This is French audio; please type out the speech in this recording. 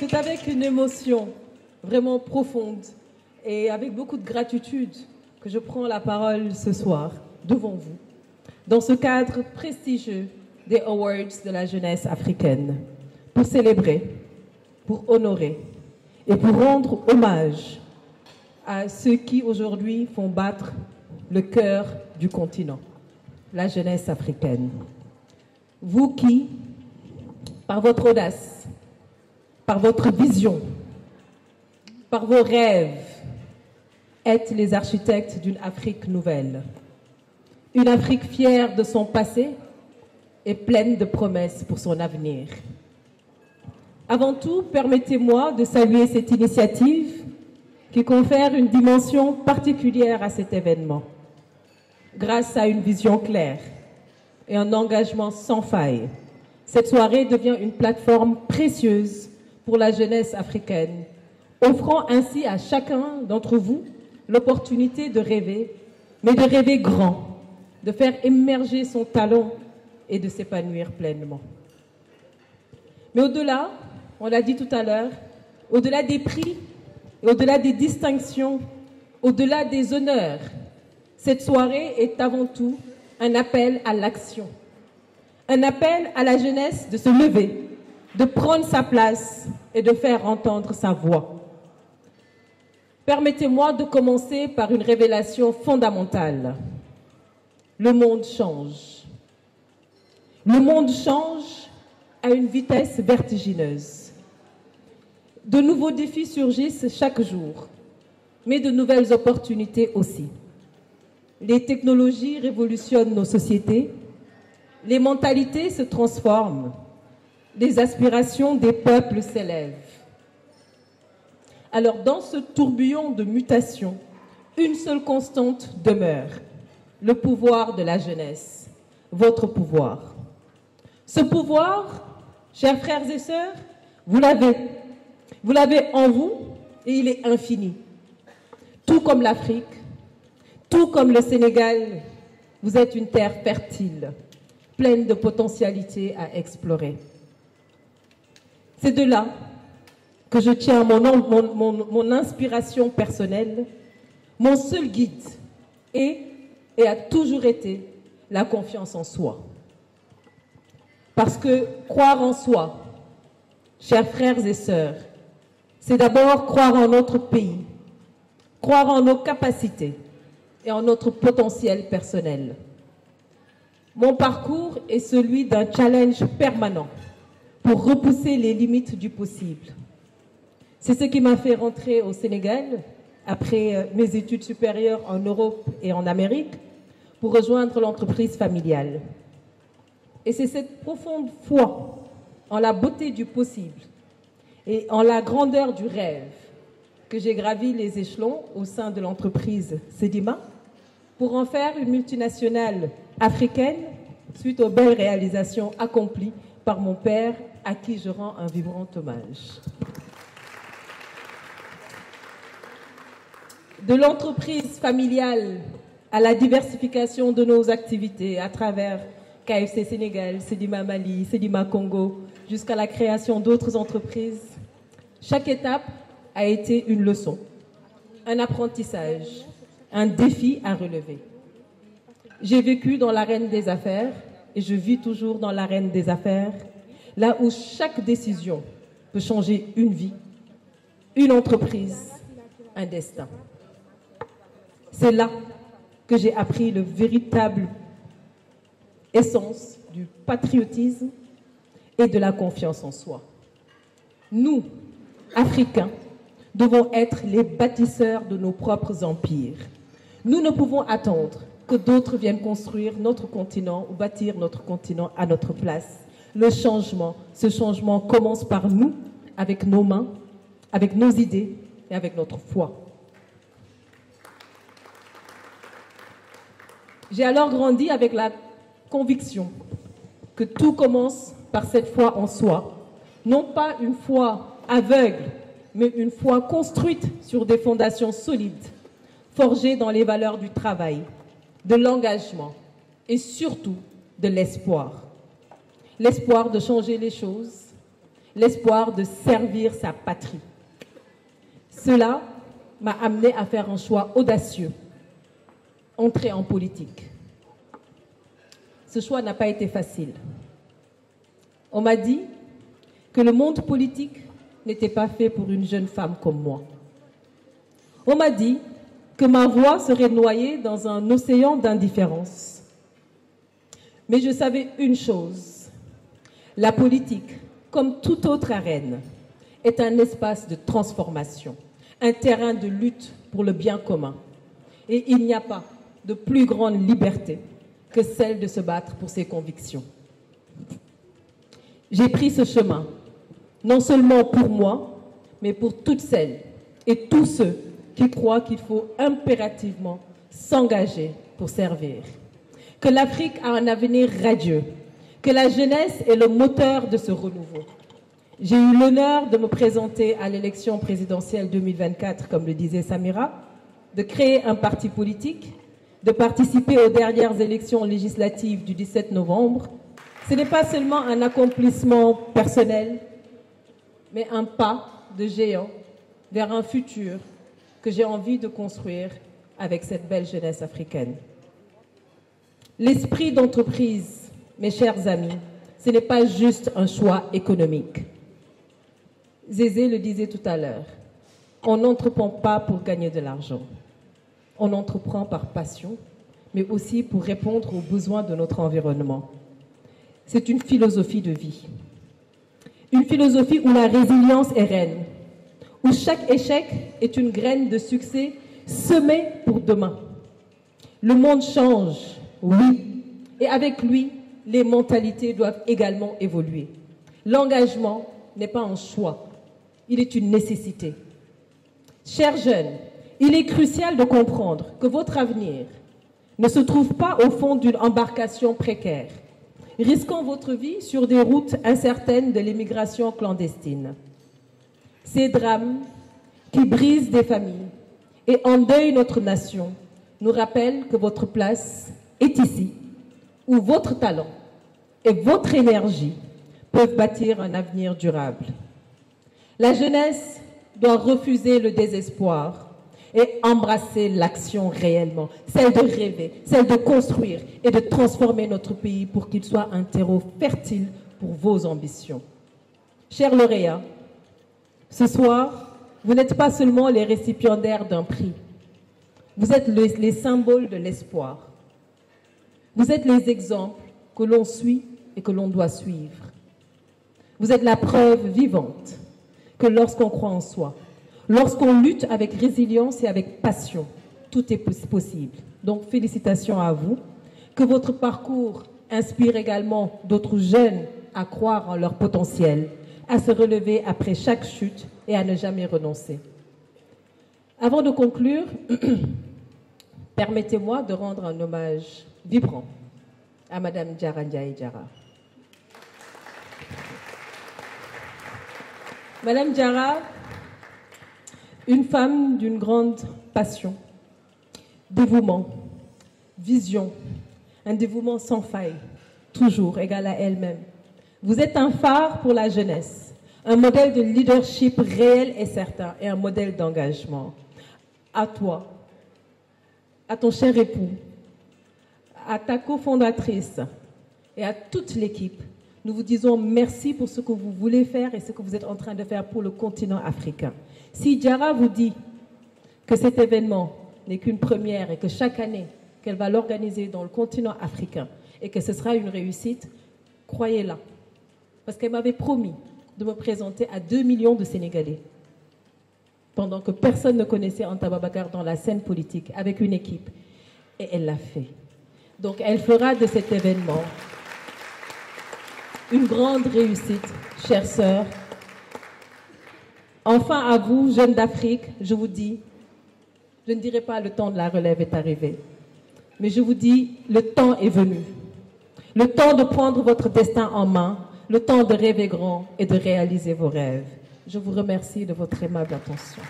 C'est avec une émotion vraiment profonde et avec beaucoup de gratitude que je prends la parole ce soir devant vous, dans ce cadre prestigieux des Awards de la jeunesse africaine, pour célébrer, pour honorer et pour rendre hommage à ceux qui aujourd'hui font battre le cœur du continent, la jeunesse africaine. Vous qui, par votre audace, par votre vision, par vos rêves, êtes les architectes d'une Afrique nouvelle. Une Afrique fière de son passé et pleine de promesses pour son avenir. Avant tout, permettez-moi de saluer cette initiative qui confère une dimension particulière à cet événement. Grâce à une vision claire et un engagement sans faille, cette soirée devient une plateforme précieuse pour la jeunesse africaine, offrant ainsi à chacun d'entre vous l'opportunité de rêver, mais de rêver grand, de faire émerger son talent et de s'épanouir pleinement. Mais au-delà, on l'a dit tout à l'heure, au-delà des prix, et au-delà des distinctions, au-delà des honneurs, cette soirée est avant tout un appel à l'action. Un appel à la jeunesse de se lever, de prendre sa place et de faire entendre sa voix. Permettez-moi de commencer par une révélation fondamentale. Le monde change. Le monde change à une vitesse vertigineuse. De nouveaux défis surgissent chaque jour, mais de nouvelles opportunités aussi. Les technologies révolutionnent nos sociétés, les mentalités se transforment, les aspirations des peuples s'élèvent. Alors, dans ce tourbillon de mutations, une seule constante demeure, le pouvoir de la jeunesse, votre pouvoir. Ce pouvoir, chers frères et sœurs, vous l'avez. Vous l'avez en vous et il est infini. Tout comme l'Afrique, tout comme le Sénégal, vous êtes une terre fertile, pleine de potentialités à explorer. C'est de là que je tiens mon inspiration personnelle, mon seul guide et a toujours été la confiance en soi. Parce que croire en soi, chers frères et sœurs, c'est d'abord croire en notre pays, croire en nos capacités et en notre potentiel personnel. Mon parcours est celui d'un challenge permanent pour repousser les limites du possible. C'est ce qui m'a fait rentrer au Sénégal après mes études supérieures en Europe et en Amérique pour rejoindre l'entreprise familiale. Et c'est cette profonde foi en la beauté du possible et en la grandeur du rêve que j'ai gravi les échelons au sein de l'entreprise Sedima pour en faire une multinationale africaine suite aux belles réalisations accomplies par mon père à qui je rends un vibrant hommage. De l'entreprise familiale à la diversification de nos activités à travers KFC Sénégal, Sedima Mali, Sedima Congo, jusqu'à la création d'autres entreprises, chaque étape a été une leçon, un apprentissage, un défi à relever. J'ai vécu dans l'arène des affaires et je vis toujours dans l'arène des affaires, là où chaque décision peut changer une vie, une entreprise, un destin. C'est là que j'ai appris le véritable essence du patriotisme et de la confiance en soi. Nous, Africains, devons être les bâtisseurs de nos propres empires. Nous ne pouvons attendre que d'autres viennent construire notre continent ou bâtir notre continent à notre place. Le changement, ce changement commence par nous, avec nos mains, avec nos idées et avec notre foi. J'ai alors grandi avec la conviction que tout commence par cette foi en soi. Non pas une foi aveugle, mais une foi construite sur des fondations solides, forgées dans les valeurs du travail, de l'engagement et surtout de l'espoir. L'espoir de changer les choses, l'espoir de servir sa patrie. Cela m'a amené à faire un choix audacieux, entrer en politique. Ce choix n'a pas été facile. On m'a dit que le monde politique n'était pas fait pour une jeune femme comme moi. On m'a dit que ma voix serait noyée dans un océan d'indifférence. Mais je savais une chose, la politique, comme toute autre arène, est un espace de transformation, un terrain de lutte pour le bien commun. Et il n'y a pas de plus grande liberté que celle de se battre pour ses convictions. J'ai pris ce chemin, non seulement pour moi, mais pour toutes celles et tous ceux qui croient qu'il faut impérativement s'engager pour servir. Que l'Afrique a un avenir radieux, que la jeunesse est le moteur de ce renouveau. J'ai eu l'honneur de me présenter à l'élection présidentielle 2024, comme le disait Samira, de créer un parti politique, de participer aux dernières élections législatives du 17 novembre. Ce n'est pas seulement un accomplissement personnel, mais un pas de géant vers un futur que j'ai envie de construire avec cette belle jeunesse africaine. L'esprit d'entreprise, mes chers amis, ce n'est pas juste un choix économique. Zézé le disait tout à l'heure, on n'entreprend pas pour gagner de l'argent. On entreprend par passion, mais aussi pour répondre aux besoins de notre environnement. C'est une philosophie de vie. Une philosophie où la résilience est reine, où chaque échec est une graine de succès semée pour demain. Le monde change, oui, et avec lui, les mentalités doivent également évoluer. L'engagement n'est pas un choix, il est une nécessité. Chers jeunes, il est crucial de comprendre que votre avenir ne se trouve pas au fond d'une embarcation précaire, risquant votre vie sur des routes incertaines de l'immigration clandestine. Ces drames qui brisent des familles et endeuillent notre nation nous rappellent que votre place est ici, où votre talent et votre énergie peuvent bâtir un avenir durable. La jeunesse doit refuser le désespoir et embrasser l'action réellement, celle de rêver, celle de construire et de transformer notre pays pour qu'il soit un terreau fertile pour vos ambitions. Chers lauréats, ce soir, vous n'êtes pas seulement les récipiendaires d'un prix, vous êtes les symboles de l'espoir. Vous êtes les exemples que l'on suit et que l'on doit suivre. Vous êtes la preuve vivante que lorsqu'on croit en soi, lorsqu'on lutte avec résilience et avec passion, tout est possible. Donc, félicitations à vous. Que votre parcours inspire également d'autres jeunes à croire en leur potentiel, à se relever après chaque chute et à ne jamais renoncer. Avant de conclure, permettez-moi de rendre un hommage vibrant à Madame Diarra Ndiaye Diarra. Madame Diarra, une femme d'une grande passion, dévouement, vision, un dévouement sans faille, toujours égal à elle-même. Vous êtes un phare pour la jeunesse, un modèle de leadership réel et certain et un modèle d'engagement. À toi, à ton cher époux, à ta cofondatrice et à toute l'équipe, nous vous disons merci pour ce que vous voulez faire et ce que vous êtes en train de faire pour le continent africain. Si Diarra vous dit que cet événement n'est qu'une première et que chaque année, qu'elle va l'organiser dans le continent africain et que ce sera une réussite, croyez-la. Parce qu'elle m'avait promis de me présenter à 2 millions de Sénégalais pendant que personne ne connaissait Anta Babacar dans la scène politique avec une équipe. Et elle l'a fait. Donc elle fera de cet événement une grande réussite, chères sœurs. Enfin, à vous, jeunes d'Afrique, je vous dis, je ne dirai pas le temps de la relève est arrivé, mais je vous dis, le temps est venu. Le temps de prendre votre destin en main, le temps de rêver grand et de réaliser vos rêves. Je vous remercie de votre aimable attention.